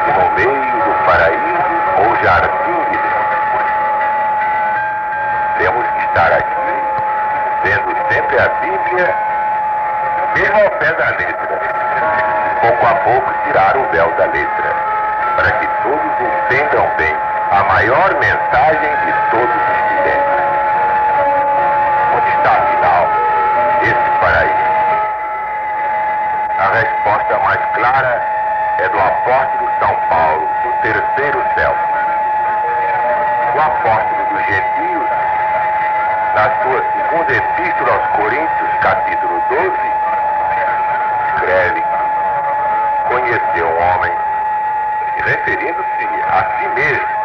se no meio do paraíso ou jardim de Deus. Temos que estar aqui, lendo sempre a Bíblia, mesmo ao pé da letra, pouco a pouco tirar o véu da letra, para que todos entendam bem a maior mensagem de todos os milênios. Onde está, afinal, esse paraíso? A resposta mais clara é do apóstolo São Paulo, no terceiro céu. O apóstolo dos gentios, na sua segunda epístola aos Coríntios, capítulo 12, escreve: conheceu um homem, referindo-se a si mesmo,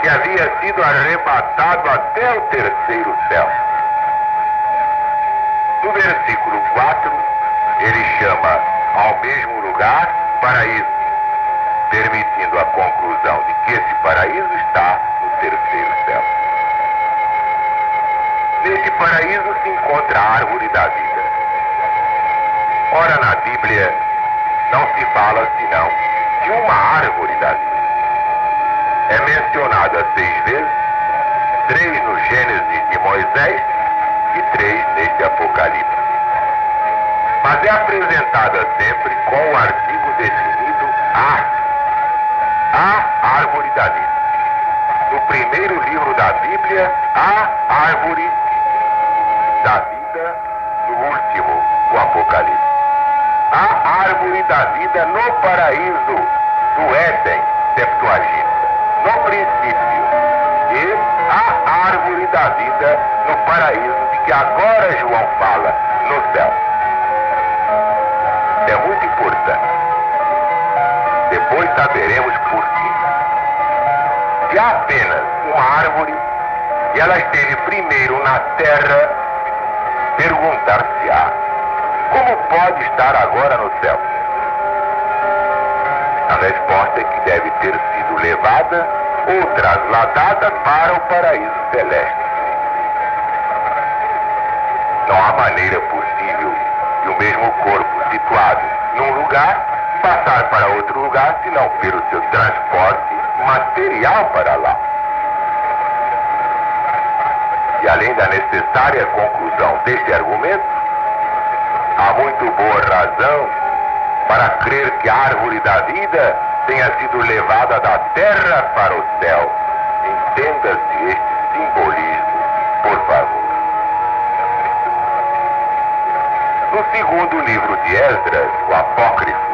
que havia sido arrebatado até o terceiro céu. No versículo 4, ele chama ao mesmo lugar paraíso, permitindo a conclusão de que esse paraíso está no terceiro céu. Nesse paraíso se encontra a árvore da vida. Ora, na Bíblia não se fala senão de uma árvore da vida. É mencionada 6 vezes, 3 no Gênesis de Moisés e 3 neste Apocalipse. Mas é apresentada sempre com o artigo definido a árvore da vida. No primeiro livro da Bíblia, a árvore da vida, no último, o Apocalipse. A árvore da vida no paraíso do Éden, Septuaginta, no princípio. E a árvore da vida no paraíso, de que agora João fala, no céu. É muito importante. Depois saberemos por quê. Se há apenas uma árvore e ela esteve primeiro na terra, perguntar-se-á: como pode estar agora no céu? A resposta é que deve ter sido levada ou trasladada para o paraíso celeste. Não há maneira possível de o mesmo corpo situado num lugar passar para outro lugar, senão pelo seu transporte material para lá. E além da necessária conclusão deste argumento, há muito boa razão para crer que a árvore da vida tenha sido levada da terra para o céu. Entenda-se este simbolismo, por favor. No segundo livro de Esdras, o Apócrifo,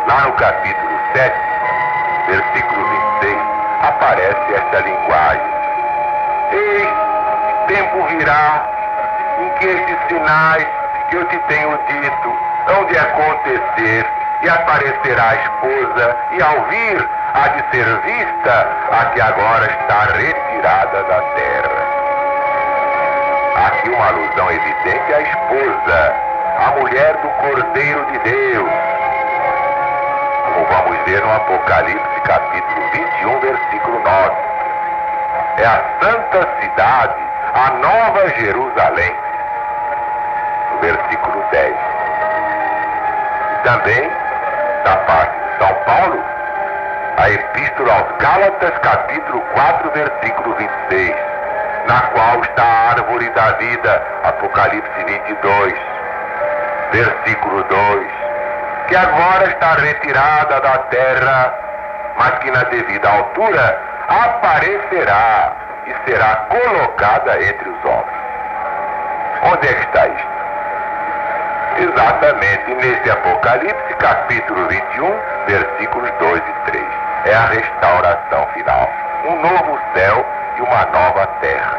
lá no capítulo 7, versículo 26, aparece esta linguagem: eis, tempo virá em que estes sinais que eu te tenho dito hão de acontecer, e aparecerá a esposa, e ao vir há de ser vista a que agora está retirada da terra. Aqui uma alusão evidente à esposa, a mulher do Cordeiro de Deus, como vamos ver no Apocalipse capítulo 21, versículo 9. É a santa cidade, a nova Jerusalém, no versículo 10. E também, da parte de São Paulo, a Epístola aos Gálatas, capítulo 4, versículo 26, na qual está a árvore da vida, Apocalipse 22, versículo 2, que agora está retirada da terra, mas que na devida altura aparecerá e será colocada entre os homens. Onde é que está isto? Exatamente nesse Apocalipse, capítulo 21, versículos 2 e 3. É a restauração final. Um novo céu e uma nova terra.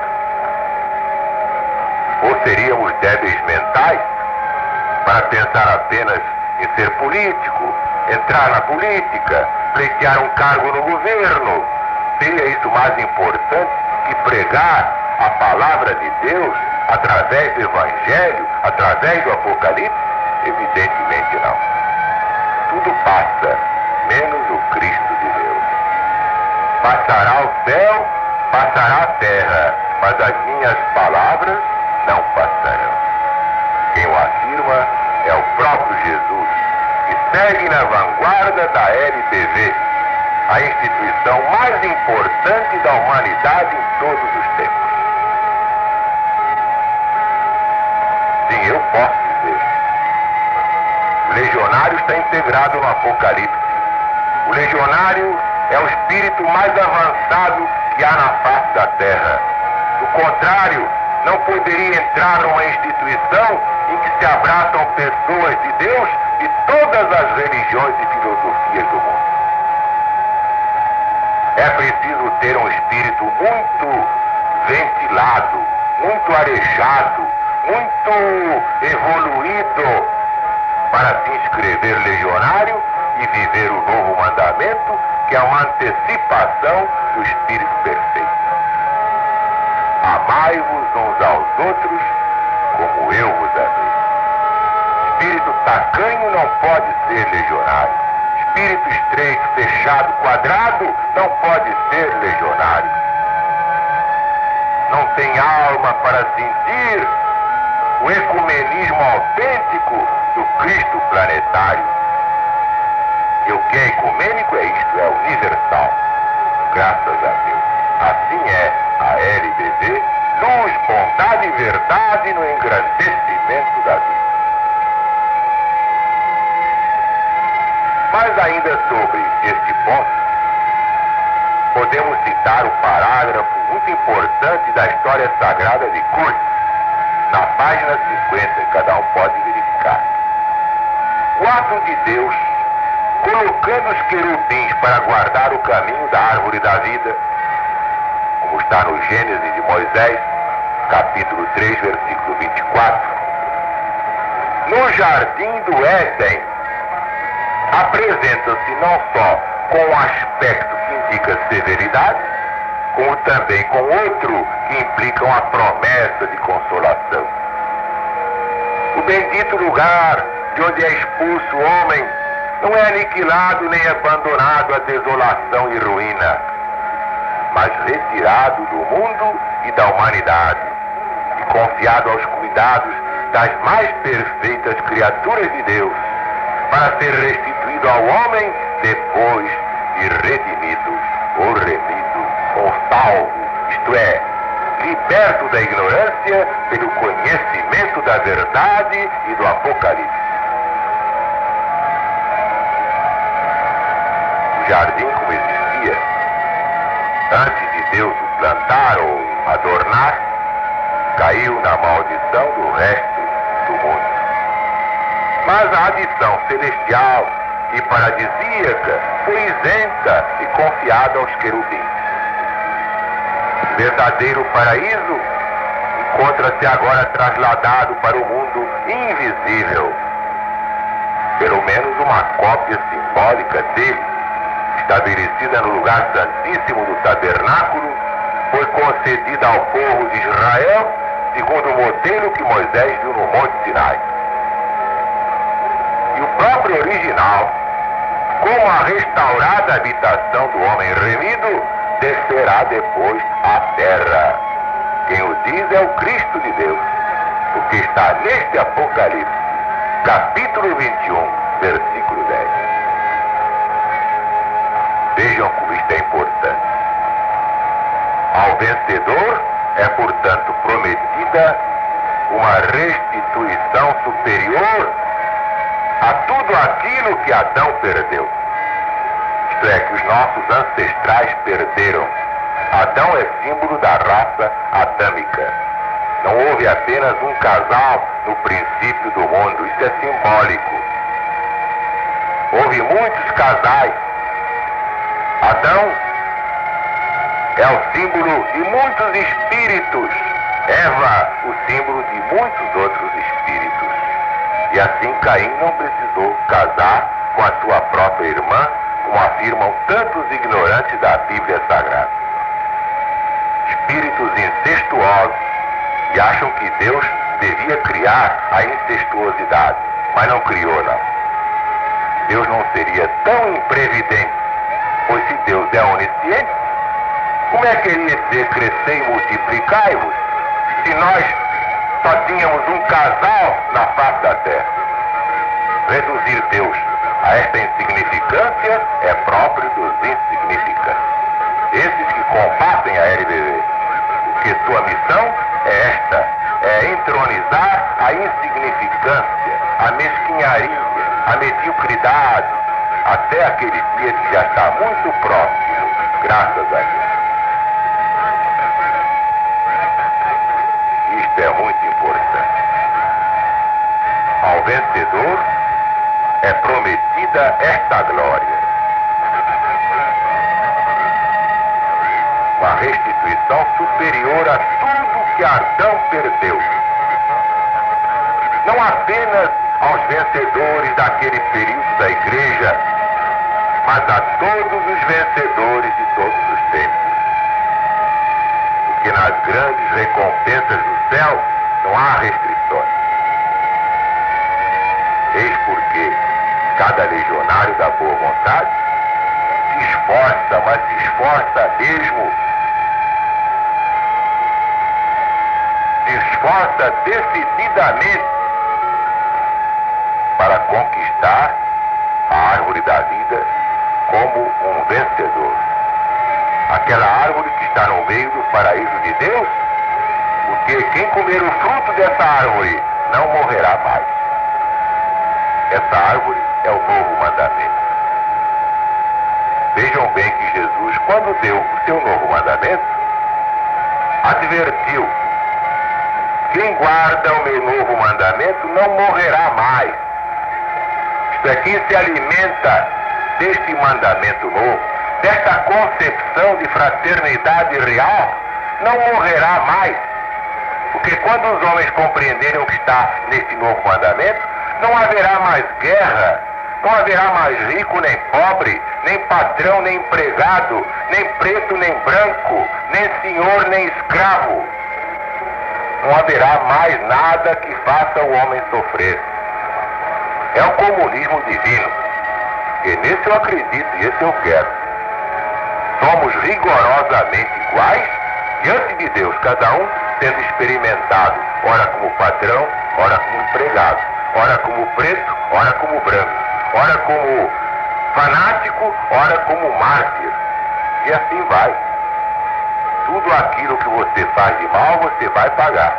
Ou seríamos débeis mentais para pensar apenas em ser político, entrar na política, pleitear um cargo no governo? Seria isso mais importante que pregar a palavra de Deus através do Evangelho, através do Apocalipse? Evidentemente não. Tudo passa, menos o Cristo de Deus. Passará o céu, passará a terra, mas as minhas palavras não passarão. Quem o afirma é o próprio Jesus, que segue na vanguarda da LBV, a instituição mais importante da humanidade em todos os tempos. Sim, eu posso dizer. O legionário está integrado no Apocalipse. O legionário é o espírito mais avançado que há na face da terra. Do contrário, não poderia entrar numa instituição em que se abraçam pessoas de Deus de todas as religiões e filosofias do mundo. É preciso ter um espírito muito ventilado, muito arejado, muito evoluído para se inscrever legionário e viver o novo mandamento, que é uma antecipação do Espírito perfeito. Amai-vos uns aos outros como eu vos amei. Espírito tacanho não pode ser legionário. Espírito estreito, fechado, quadrado não pode ser legionário. Não tem alma para sentir o ecumenismo autêntico do Cristo planetário. E o que é ecumênico é isto, é universal. Graças a Deus. Assim é a LBV, luz, bondade e verdade no engrandecimento da vida. Mas ainda sobre este ponto, podemos citar o parágrafo muito importante da história sagrada de Kurt, na página 50, cada um pode verificar. O ato de Deus, colocando os querubins para guardar o caminho da árvore da vida, como está no Gênesis de Moisés, capítulo 3, versículo 24, no jardim do Éden, apresenta-se não só com um aspecto que indica severidade, como também com outro que implica uma promessa de consolação. O bendito lugar de onde é expulso o homem não é aniquilado nem abandonado à desolação e ruína, mas retirado do mundo e da humanidade e confiado aos cuidados das mais perfeitas criaturas de Deus, para ser restituído ao homem depois de redimido ou remido ou salvo, isto é, liberto da ignorância pelo conhecimento da verdade e do Apocalipse. O jardim como existia, antes de Deus o plantar ou adornar, caiu na maldição do resto do mundo. Mas a adição celestial e paradisíaca foi isenta e confiada aos querubins. O verdadeiro paraíso encontra-se agora trasladado para o mundo invisível. Pelo menos uma cópia simbólica dele, estabelecida no lugar santíssimo do tabernáculo, foi concedida ao povo de Israel segundo o modelo que Moisés viu no Monte Sinai. E o próprio original, como a restaurada habitação do homem remido, descerá depois à terra. Quem o diz é o Cristo de Deus, porque está neste Apocalipse, capítulo 21, versículo 10. Vejam como isto é importante. Ao vencedor é, portanto, prometida uma restituição superior a tudo aquilo que Adão perdeu. Isto é, que os nossos ancestrais perderam. Adão é símbolo da raça adâmica. Não houve apenas um casal no princípio do mundo, isso é simbólico. Houve muitos casais. Adão é o símbolo de muitos espíritos. Eva, o símbolo de muitos outros espíritos. E assim Caim não precisou casar com a sua própria irmã, como afirmam tantos ignorantes da Bíblia Sagrada. Espíritos incestuosos, e acham que Deus devia criar a incestuosidade, mas não criou, não. Deus não seria tão imprevidente, pois se Deus é onisciente, como é que ele ia dizer crescei e multiplicai-vos, se nós só tínhamos um casal na face da terra? Reduzir Deus Esta insignificância é próprio dos insignificantes. Esses que combatem a LBV, porque sua missão é esta, é entronizar a insignificância, a mesquinharia, a mediocridade, até aquele dia que já está muito próximo, graças a Deus. Isto é muito importante. Ao vencedor é prometida esta glória. Uma restituição superior a tudo que Adão perdeu. Não apenas aos vencedores daquele período da igreja, mas a todos os vencedores de todos os tempos. Porque nas grandes recompensas do céu não há restrições. Eis porque cada legionário da boa vontade se esforça, mas se esforça mesmo. Se esforça decididamente para conquistar a árvore da vida como um vencedor. Aquela árvore que está no meio do paraíso de Deus, porque quem comer o fruto dessa árvore não morrerá mais. Essa árvore é o novo mandamento. Vejam bem que Jesus, quando deu o seu novo mandamento, advertiu: quem guarda o meu novo mandamento não morrerá mais. Isto é, quem se alimenta deste mandamento novo, desta concepção de fraternidade real, não morrerá mais. Porque quando os homens compreenderem o que está neste novo mandamento, não haverá mais guerra, não haverá mais rico nem pobre, nem patrão nem empregado, nem preto nem branco, nem senhor nem escravo. Não haverá mais nada que faça o homem sofrer. É o comunismo divino. E nesse eu acredito e esse eu quero. Somos rigorosamente iguais diante de Deus, cada um sendo experimentado, ora como patrão, ora como empregado, ora como preto, ora como branco, ora como fanático, ora como mártir. E assim vai. Tudo aquilo que você faz de mal, você vai pagar.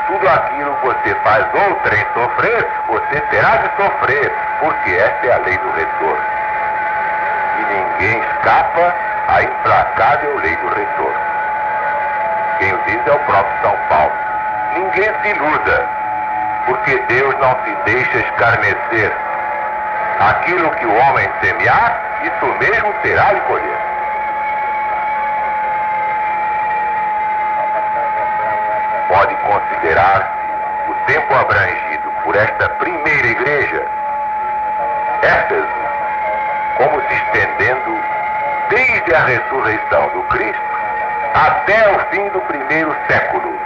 Tudo aquilo que você faz outrem sofrer, você terá de sofrer, porque essa é a lei do retorno. E ninguém escapa à implacável lei do retorno. Quem o diz é o próprio São Paulo. Ninguém se iluda, porque Deus não se deixa escarnecer. Aquilo que o homem semear, isso mesmo terá de colher. Pode considerar-se o tempo abrangido por esta primeira igreja, Éfeso, como se estendendo desde a ressurreição do Cristo até o fim do primeiro século.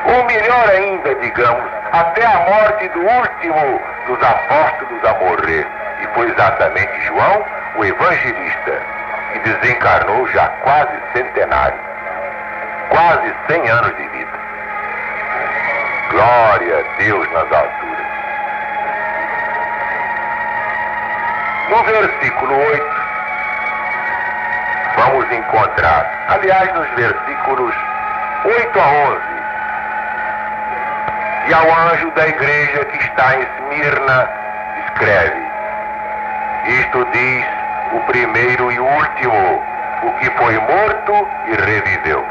Ou melhor ainda, digamos, até a morte do último dos apóstolos a morrer. E foi exatamente João, o evangelista, que desencarnou já quase centenário. Quase 100 anos de vida. Glória a Deus nas alturas. No versículo 8, vamos encontrar, aliás, nos versículos 8 a 11, e ao anjo da igreja que está em Esmirna, escreve: isto diz o primeiro e último, o que foi morto e reviveu.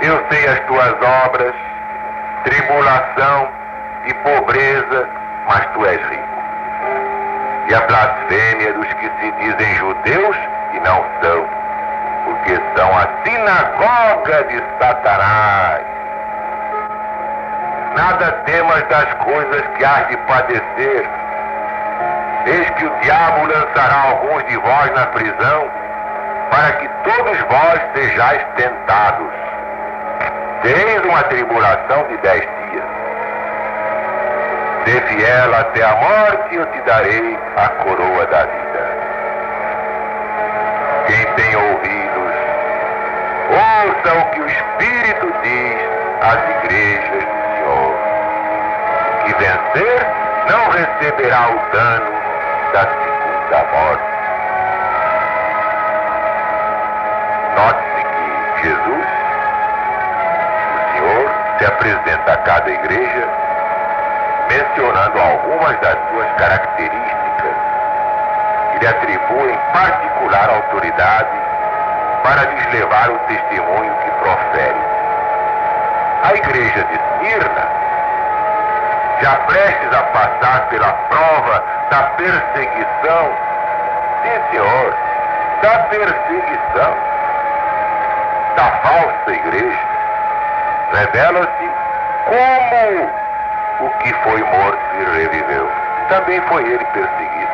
Eu sei as tuas obras, tribulação e pobreza, mas tu és rico. E a blasfêmia dos que se dizem judeus e não são, porque são a sinagoga de Satanás. Nada temas das coisas que hás de padecer. Eis que o diabo lançará alguns de vós na prisão, para que todos vós sejais tentados. Tereis uma tribulação de 10 dias. Sê fiel até a morte, eu te darei a coroa da vida. Quem tem ouvidos, ouça o que o Espírito diz às igrejas do Senhor. O que vencer não receberá o dano da segunda morte. Note-se que Jesus, o Senhor, se apresenta a cada igreja mencionando algumas das suas características que lhe atribuem particular autoridade para lhes levar o testemunho que profere. A igreja de Esmirna, já prestes a passar pela prova da perseguição, sim senhor, da perseguição da falsa igreja, revela-se como o que foi morto e reviveu. Também foi ele perseguido.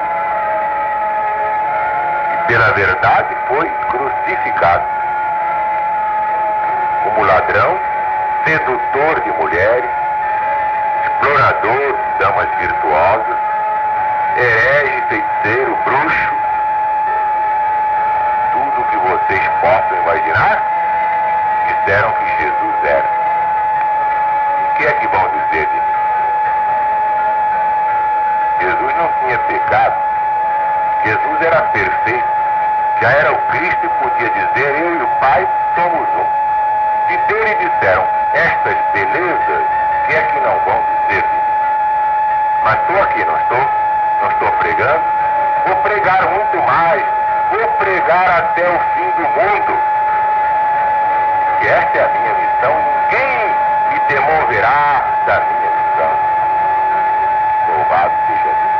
E pela verdade foi crucificado. Como ladrão, sedutor de mulheres, explorador de damas virtuosas, herege, feiticeiro, bruxo, tudo o que vocês possam imaginar, disseram que Jesus era. O que é que vão dizer de mim? Jesus não tinha pecado. Jesus era perfeito. Já era o Cristo e podia dizer: eu e o Pai somos um. Se dele disseram estas belezas, o que é que não vão dizer de mim? Mas estou aqui, não estou pregando. Vou pregar muito mais. Vou pregar até o fim do mundo. E esta é a minha missão. Ninguém me demoverá da minha missão. Louvado seja Deus.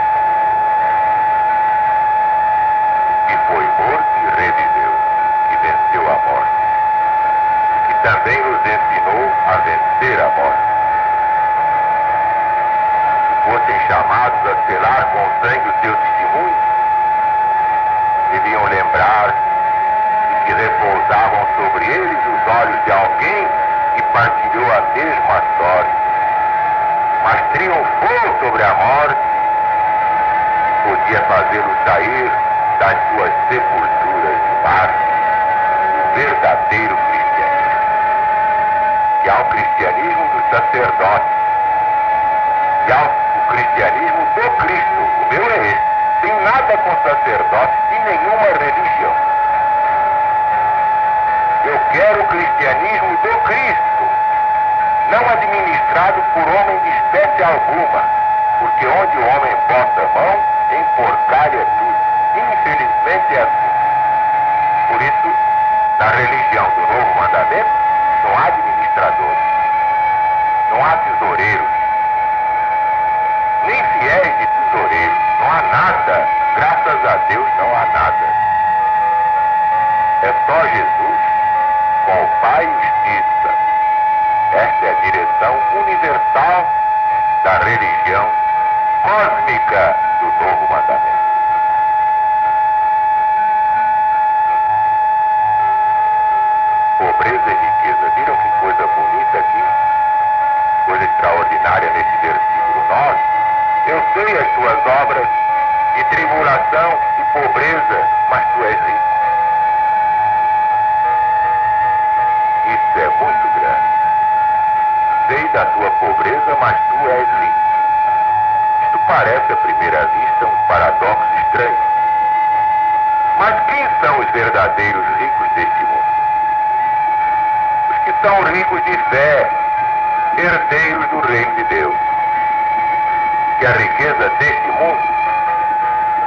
Que foi morto e reviveu, e venceu a morte. Que também nos ensinou a vencer a morte. Se fossem chamados a selar com o sangue o seu testemunho, deviam lembrar que repousavam sobre eles os olhos de alguém que partilhou a mesma sorte, mas triunfou sobre a morte, podia fazê-los sair das suas sepulturas de Marte, o verdadeiro cristianismo, que há o cristianismo do sacerdote, e há o cristianismo do Cristo. O meu é esse. Tem nada com sacerdote e nenhuma religião. Eu quero o cristianismo do Cristo, não administrado por homem de espécie alguma, porque onde o homem bota a mão, enforcalha tudo. Infelizmente é assim. Por isso, na religião do Novo Mandamento, não há administradores, não há tesoureiros, nem fiéis de tesoureiros, não há nada. Graças a Deus não há nada. É só Jesus com o Pai e o Espírito Santo. Esta é a direção universal da religião cósmica do Novo Mandamento. Pobreza e riqueza. Viram que coisa bonita aqui? Coisa extraordinária nesse versículo 9. Eu sei as tuas obras de tribulação e pobreza, mas tu és rico. Isso é muito grande. Sei da tua pobreza, mas tu és rico. Isto parece, à primeira vista, um paradoxo estranho. Mas quem são os verdadeiros ricos deste mundo? Os que são ricos de fé, herdeiros do reino de Deus. Que a riqueza deste mundo,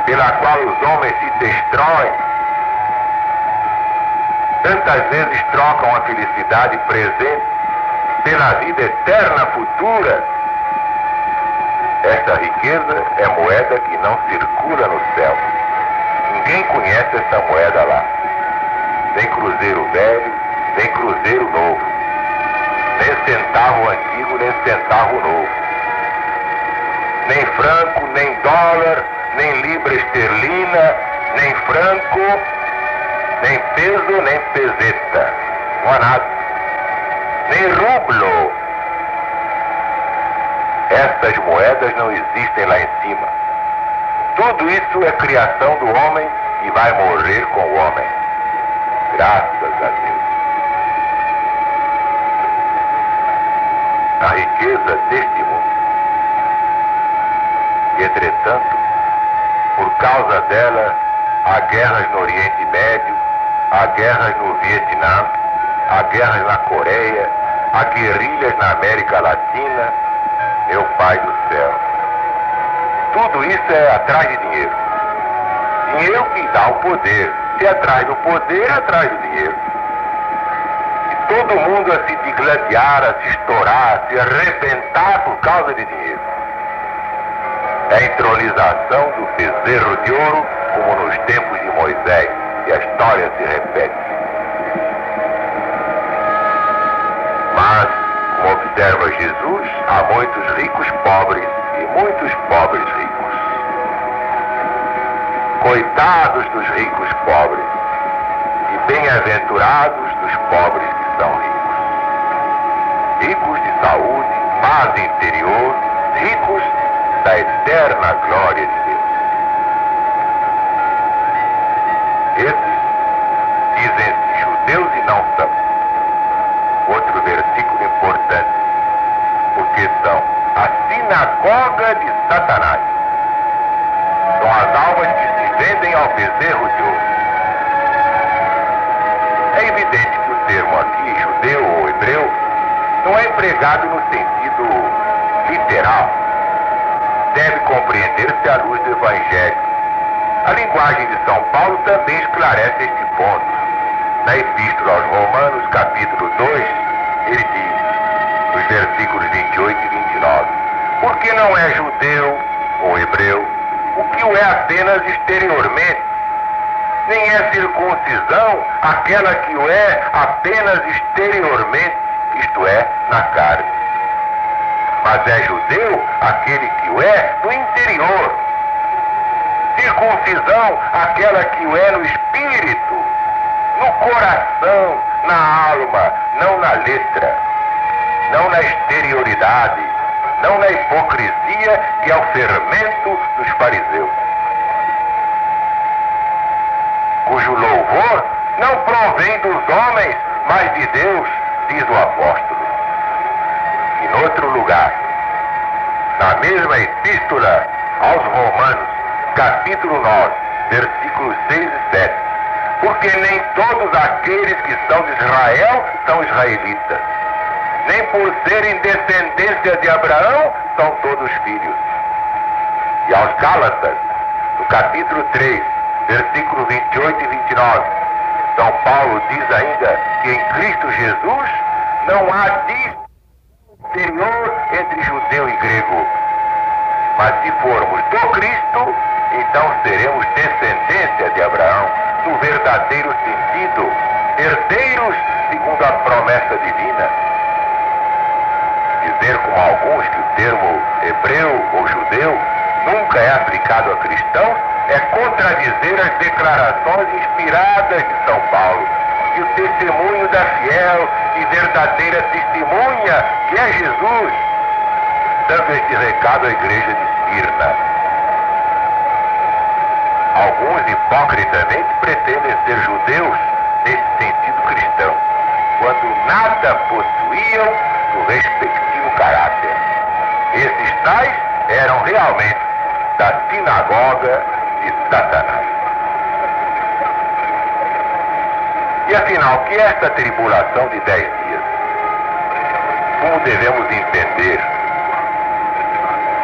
pela qual os homens se destroem, tantas vezes trocam a felicidade presente pela vida eterna futura. Esta riqueza é moeda que não circula no céu. Ninguém conhece essa moeda lá. Nem cruzeiro velho, nem cruzeiro novo. Nem centavo antigo, nem centavo novo. Nem franco, nem dólar, nem libra esterlina, nem franco, nem peso, nem peseta. Não há nada. Nem rublo. Essas moedas não existem lá em cima. Tudo isso é criação do homem e vai morrer com o homem. Graças a Deus. A riqueza deste mundo Entretanto, por causa dela, há guerras no Oriente Médio, há guerras no Vietnã, há guerras na Coreia, há guerrilhas na América Latina. Meu Pai do céu, tudo isso é atrás de dinheiro. Dinheiro que dá o poder. Se é atrás do poder, é atrás do dinheiro. E todo mundo a se digladiar, a se estourar, a se arrebentar por causa de dinheiro. É a entronização do bezerro de ouro, como nos tempos de Moisés, e a história se repete. Mas, como observa Jesus, há muitos ricos pobres e muitos pobres ricos. Coitados dos ricos pobres e bem-aventurados dos pobres que são ricos. Ricos de saúde, paz interior, ricos da eterna glória de Deus. Esses dizem-se judeus e não são. Outro versículo importante, porque são a sinagoga de Satanás. São as almas que se vendem ao bezerro de ouro. É evidente que o termo aqui, judeu ou hebreu, não é empregado no sentido literal. Deve compreender-se à luz do Evangelho. A linguagem de São Paulo também esclarece este ponto. Na Epístola aos Romanos, capítulo 2, ele diz, nos versículos 28 e 29, porque não é judeu ou hebreu, o que o é apenas exteriormente, nem é circuncisão aquela que o é apenas exteriormente, isto é, na carne. Mas é judeu aquele que o é no interior. Circuncisão aquela que o é no espírito, no coração, na alma, não na letra, não na exterioridade, não na hipocrisia que é o fermento dos fariseus, cujo louvor não provém dos homens, mas de Deus, diz o apóstolo. E em outro lugar, na mesma epístola aos Romanos, capítulo 9, versículos 6 e 7, porque nem todos aqueles que são de Israel são israelitas, nem por serem descendência de Abraão são todos filhos. E aos Gálatas, no capítulo 3, versículos 28 e 29, São Paulo diz ainda que em Cristo Jesus não há distinção exterior entre judeu e grego. Mas se formos do Cristo, então seremos descendência de Abraão, no verdadeiro sentido, herdeiros segundo a promessa divina. Dizer como alguns que o termo hebreu ou judeu nunca é aplicado a cristãos é contradizer as declarações inspiradas de São Paulo e o testemunho da fiel e verdadeira testemunha que é Jesus, dando este recado à igreja de Esmirna. Alguns hipocritamente pretendem ser judeus nesse sentido cristão, quando nada possuíam do respectivo caráter. Esses tais eram realmente da sinagoga de Satanás. E afinal, o que é esta tribulação de 10 dias? Como devemos entender?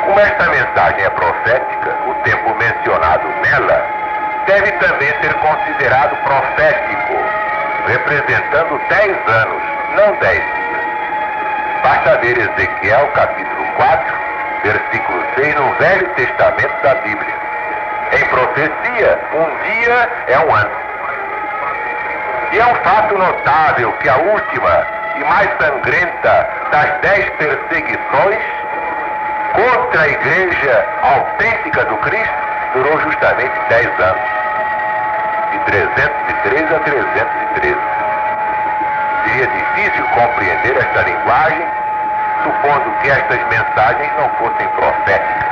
Como esta mensagem é profética, o tempo mencionado nela deve também ser considerado profético, representando 10 anos, não 10 dias. Basta ver Ezequiel capítulo 4, versículo 6 no Velho Testamento da Bíblia. Em profecia, um dia é um ano. E é um fato notável que a última e mais sangrenta das 10 perseguições contra a igreja autêntica do Cristo durou justamente 10 anos, de 313 a 313. Seria difícil compreender esta linguagem, supondo que estas mensagens não fossem proféticas,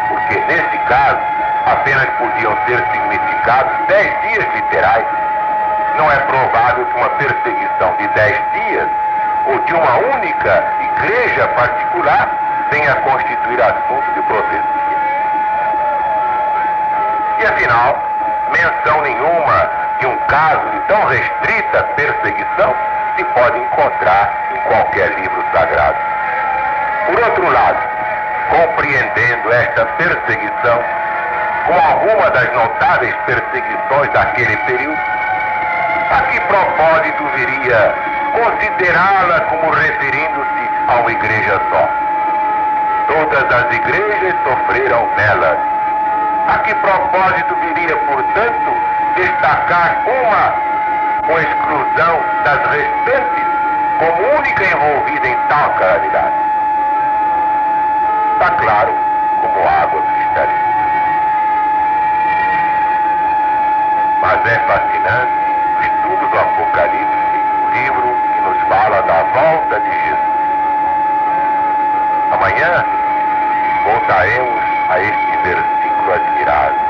porque nesse caso apenas podiam ser significados 10 dias literais. Não é provável que uma perseguição de 10 dias ou de uma única igreja particular venha a constituir assunto de profecia. E afinal, menção nenhuma de um caso de tão restrita perseguição se pode encontrar em qualquer livro sagrado. Por outro lado, compreendendo esta perseguição como alguma das notáveis perseguições daquele período, a que propósito viria considerá-la como referindo-se a uma igreja só? Todas as igrejas sofreram nelas. A que propósito viria, portanto, destacar uma com exclusão das restantes como única envolvida em tal calamidade? Está claro como água cristalina. Mas é fascinante o estudo do Apocalipse, o livro que nos fala da volta de Jesus. Amanhã voltaremos a este versículo admirável.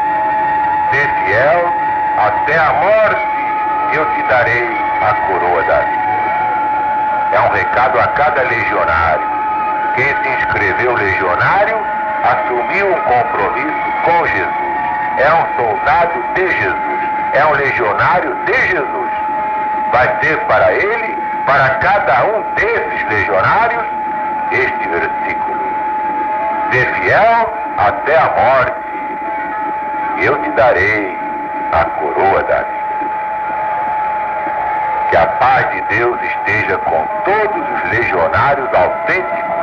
Ser fiel até a morte, eu te darei a coroa da vida. É um recado a cada legionário. Quem se inscreveu legionário assumiu um compromisso com Jesus. É um soldado de Jesus. É um legionário de Jesus. Vai ser para ele, para cada um desses legionários, este versículo. Ser fiel até a morte, eu te darei a coroa da vida. Que a paz de Deus esteja com todos os legionários autênticos